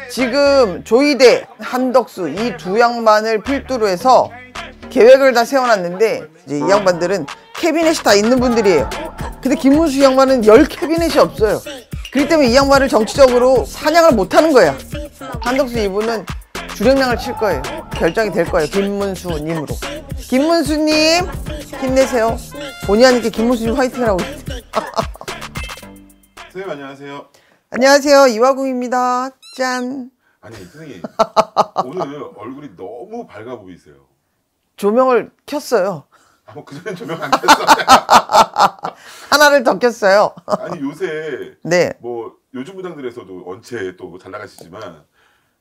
지금 조이대, 한덕수 이 두 양반을 필두로 해서 계획을 다 세워놨는데 이제 이 양반들은 캐비넷이 다 있는 분들이에요. 근데 김문수 양반은 10캐비넷이 없어요. 그렇기 때문에 이 양반을 정치적으로 사냥을 못하는 거야. 한덕수 이분은 주력량을 칠 거예요. 결정이 될 거예요. 김문수님으로. 김문수님 힘내세요. 본의 아니게 김문수님 화이팅을 하고 있어요. 선생님 안녕하세요. 안녕하세요. 이화궁입니다. 짠. 아니 선생님 오늘 얼굴이 너무 밝아 보이세요. 조명을 켰어요. 그전엔 조명 안 켰어요. 하나를 더 켰어요. 아니 요새 네. 뭐 요즘 무당들에서도 원체 또 잘 나가시지만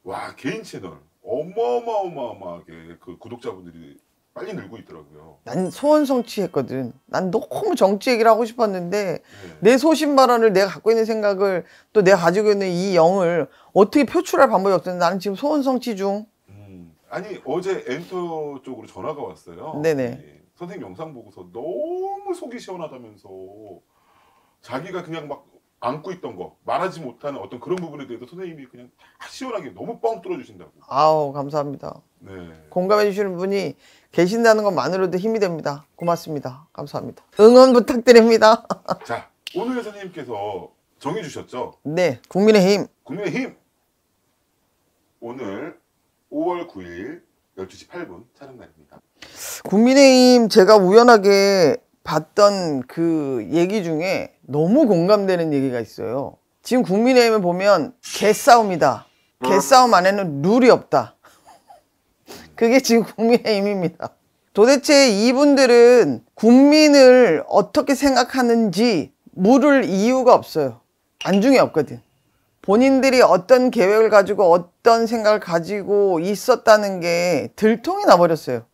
와 개인 채널 어마어마하게 그 구독자분들이 빨리 늘고 있더라고요. 난 소원 성취했거든. 난 너무 정치 얘기를 하고 싶었는데 내 소신 발언을 내가 갖고 있는 생각을 또 내가 가지고 있는 이 영을 어떻게 표출할 방법이 없었는데 나는 지금 소원 성취 중. 아니 어제 엔터 쪽으로 전화가 왔어요. 네네. 선생님 영상 보고서 너무 속이 시원하다면서 자기가 그냥 막 안고 있던 거 말하지 못하는 어떤 그런 부분에 대해서 선생님이 그냥 다 시원하게 너무 뻥 뚫어주신다고. 아우 감사합니다. 네. 공감해 주시는 분이 계신다는 것만으로도 힘이 됩니다. 고맙습니다. 감사합니다. 응원 부탁드립니다. 자 오늘 선생님께서 정해주셨죠? 네. 국민의힘. 국민의힘 오늘 5월 9일 12시 8분 촬영 날입니다. 국민의힘 제가 우연하게 봤던 그 얘기 중에 너무 공감되는 얘기가 있어요. 지금 국민의힘을 보면 개싸움이다. 개싸움 안에는 룰이 없다. 그게 지금 국민의힘입니다. 도대체 이분들은 국민을 어떻게 생각하는지 물을 이유가 없어요. 안중에 없거든. 본인들이 어떤 계획을 가지고 어떤 생각을 가지고 있었다는 게 들통이 나버렸어요.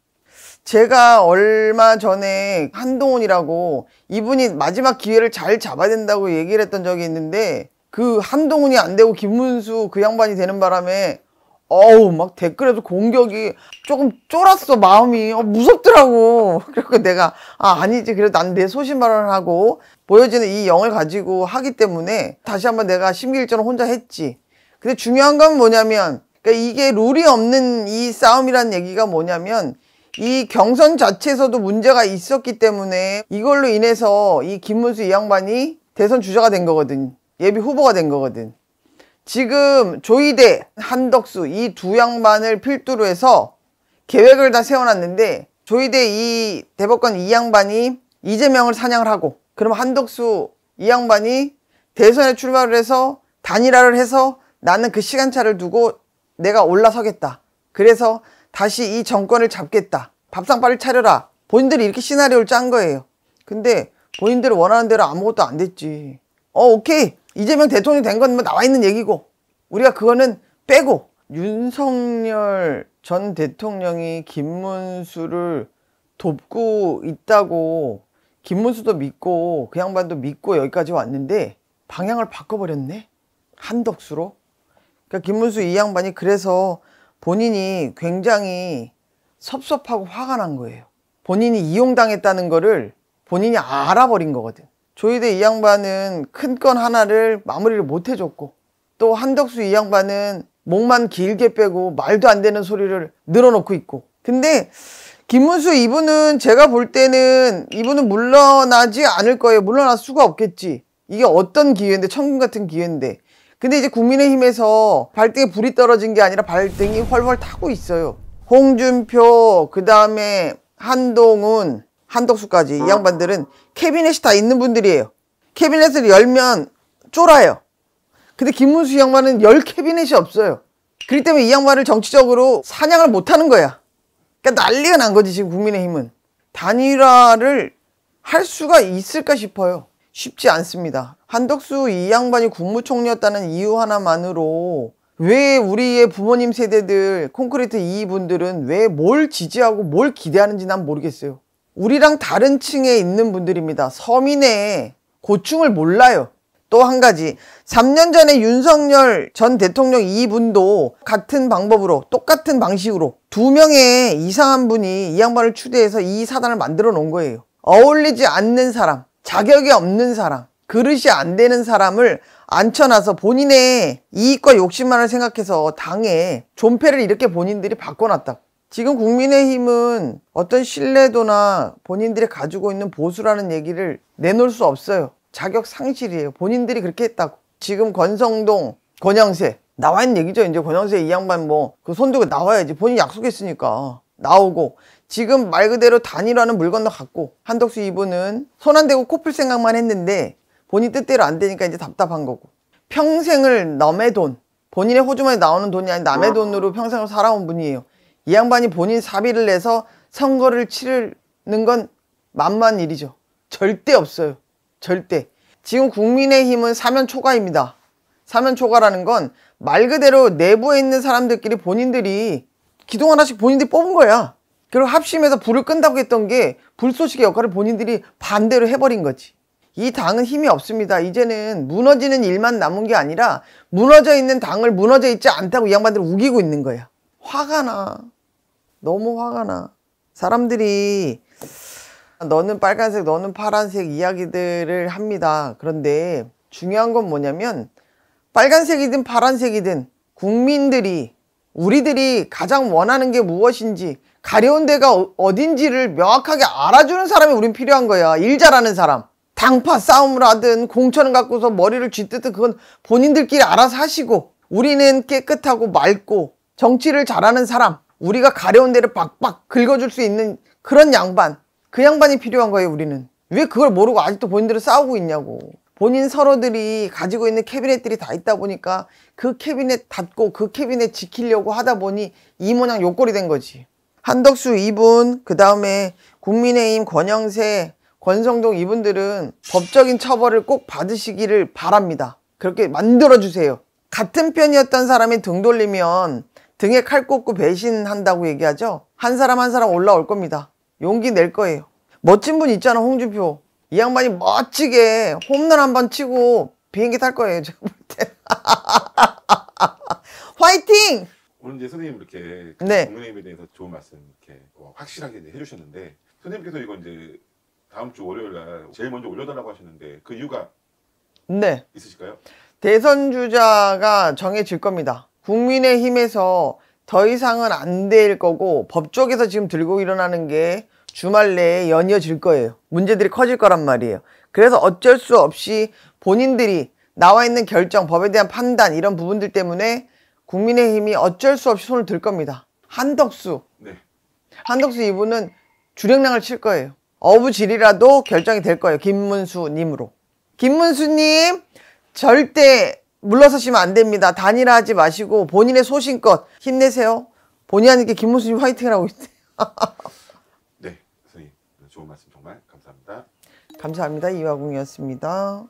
제가 얼마 전에 한동훈이라고 이분이 마지막 기회를 잘 잡아야 된다고 얘기를 했던 적이 있는데 그 한동훈이 안 되고 김문수 그 양반이 되는 바람에 어우 막 댓글에도 공격이 조금 쫄았어. 마음이 무섭더라고. 그래서 내가 아니지 그래도 난 내 소신 발언을 하고 보여지는 이 영을 가지고 하기 때문에 다시 한번 내가 심기일전을 혼자 했지. 근데 중요한 건 뭐냐면 그러니까 이게 룰이 없는 이 싸움이란 얘기가 뭐냐면 이 경선 자체에서도 문제가 있었기 때문에 이걸로 인해서 이 김문수 이 양반이 대선 주자가 된 거거든. 예비 후보가 된 거거든. 지금 조이대, 한덕수 이 두 양반을 필두로 해서 계획을 다 세워놨는데 조이대 이 대법관 이 양반이 이재명을 사냥을 하고 그럼 한덕수 이 양반이 대선에 출마를 해서 단일화를 해서 나는 그 시간차를 두고 내가 올라서겠다. 그래서 다시 이 정권을 잡겠다. 밥상 빨리 차려라. 본인들이 이렇게 시나리오를 짠 거예요. 근데 본인들이 원하는 대로 아무것도 안 됐지. 오케이. 이재명 대통령이 된 건 뭐 나와 있는 얘기고 우리가 그거는 빼고 윤석열 전 대통령이 김문수를 돕고 있다고 김문수도 믿고 그 양반도 믿고 여기까지 왔는데 방향을 바꿔버렸네. 한덕수로. 그러니까 김문수 이 양반이 그래서 본인이 굉장히 섭섭하고 화가 난 거예요. 본인이 이용당했다는 거를 본인이 알아버린 거거든. 조이대 이 양반은 큰 건 하나를 마무리를 못 해줬고 또 한덕수 이 양반은 목만 길게 빼고 말도 안 되는 소리를 늘어놓고 있고 근데 김문수 이분은 제가 볼 때는 이분은 물러나지 않을 거예요. 물러날 수가 없겠지. 이게 어떤 기회인데 천금 같은 기회인데 근데 이제 국민의힘에서 발등에 불이 떨어진 게 아니라 발등이 훨훨 타고 있어요. 홍준표 그 다음에 한동훈 한덕수까지 이 양반들은 캐비넷이 다 있는 분들이에요. 캐비넷을 열면 쫄아요. 근데 김문수 양반은 10캐비넷이 없어요. 그렇기 때문에 이 양반을 정치적으로 사냥을 못하는 거야. 그러니까 난리가 난 거지 지금 국민의힘은. 단일화를 할 수가 있을까 싶어요. 쉽지 않습니다. 한덕수 이 양반이 국무총리였다는 이유 하나만으로 왜 우리의 부모님 세대들 콘크리트 이분들은 왜 뭘 지지하고 뭘 기대하는지 난 모르겠어요. 우리랑 다른 층에 있는 분들입니다. 서민의 고충을 몰라요. 또 한 가지 3년 전에 윤석열 전 대통령 이분도 같은 방법으로 똑같은 방식으로 2명의 이상한 분이 이 양반을 추대해서 이 사단을 만들어 놓은 거예요. 어울리지 않는 사람, 자격이 없는 사람 그릇이 안 되는 사람을 앉혀놔서 본인의 이익과 욕심만을 생각해서 당에 존폐를 이렇게 본인들이 바꿔놨다. 지금 국민의힘은 어떤 신뢰도나 본인들이 가지고 있는 보수라는 얘기를 내놓을 수 없어요. 자격 상실이에요. 본인들이 그렇게 했다고. 지금 권성동, 권영세 나와 있는 얘기죠. 이제 권영세 이 양반 뭐 그 손 들고 나와야지. 본인이 약속했으니까 나오고, 지금 말 그대로 단일화는 물 건너 갔고, 한덕수 이분은 손 안 대고 코 풀 생각만 했는데 본인 뜻대로 안 되니까 이제 답답한 거고, 평생을 남의 돈, 본인의 호주머니에 나오는 돈이 아닌 남의 돈으로 평생을 살아온 분이에요. 이 양반이 본인 사비를 내서 선거를 치르는 건 만만 일이죠. 절대 없어요. 절대. 지금 국민의힘은 사면 초과입니다. 사면 초과라는 건 말 그대로 내부에 있는 사람들끼리 본인들이 기둥 하나씩 본인들이 뽑은 거야. 그리고 합심해서 불을 끈다고 했던 게 불쏘시개 역할을 본인들이 반대로 해버린 거지. 이 당은 힘이 없습니다. 이제는 무너지는 일만 남은 게 아니라 무너져 있는 당을 무너져 있지 않다고 이 양반들 우기고 있는 거야. 화가 나. 너무 화가 나. 사람들이 너는 빨간색, 너는 파란색 이야기들을 합니다. 그런데 중요한 건 뭐냐면 빨간색이든 파란색이든 국민들이, 우리들이 가장 원하는 게 무엇인지, 가려운 데가 어딘지를 명확하게 알아주는 사람이 우린 필요한 거야. 일 잘하는 사람. 당파 싸움을 하든 공천을 갖고서 머리를 쥐뜯든 그건 본인들끼리 알아서 하시고, 우리는 깨끗하고 맑고 정치를 잘하는 사람, 우리가 가려운 데를 박박 긁어줄 수 있는 그런 양반, 그 양반이 필요한 거예요. 우리는 왜 그걸 모르고 아직도 본인들은 싸우고 있냐고. 본인 서로들이 가지고 있는 캐비넷들이 다 있다 보니까 그 캐비넷 닫고 그 캐비넷 지키려고 하다 보니 이 모양 요꼴이 된 거지. 한덕수 이분, 그 다음에 국민의힘 권영세, 권성동 이분들은 법적인 처벌을 꼭 받으시기를 바랍니다. 그렇게 만들어주세요. 같은 편이었던 사람이 등 돌리면 등에 칼 꽂고 배신한다고 얘기하죠. 한 사람 한 사람 올라올 겁니다. 용기 낼 거예요. 멋진 분 있잖아, 홍준표. 이 양반이 멋지게 홈런 한번 치고 비행기 탈 거예요, 제가 볼 때. 화이팅! 오늘 이제 선생님 이렇게 네. 국민의힘에 대해서 좋은 말씀 이렇게 확실하게 이제 해주셨는데, 선생님께서 이거 이제 다음 주 월요일 날 제일 먼저 올려달라고 하셨는데 그 이유가 네. 있으실까요? 대선 주자가 정해질 겁니다. 국민의힘에서 더 이상은 안 될 거고, 법조계에서 지금 들고 일어나는 게 주말 내에 연이어질 거예요. 문제들이 커질 거란 말이에요. 그래서 어쩔 수 없이 본인들이 나와 있는 결정, 법에 대한 판단, 이런 부분들 때문에 국민의힘이 어쩔 수 없이 손을 들 겁니다. 한덕수. 네. 한덕수 이분은 주력량을 칠 거예요. 어부질이라도 결정이 될 거예요. 김문수님으로. 김문수님, 절대 물러서시면 안 됩니다. 단일화하지 마시고 본인의 소신껏 힘내세요. 본의 아니게 김문수님 화이팅을 하고 있어요. 네, 선생님 좋은 말씀 정말 감사합니다. 감사합니다. 이화궁이었습니다.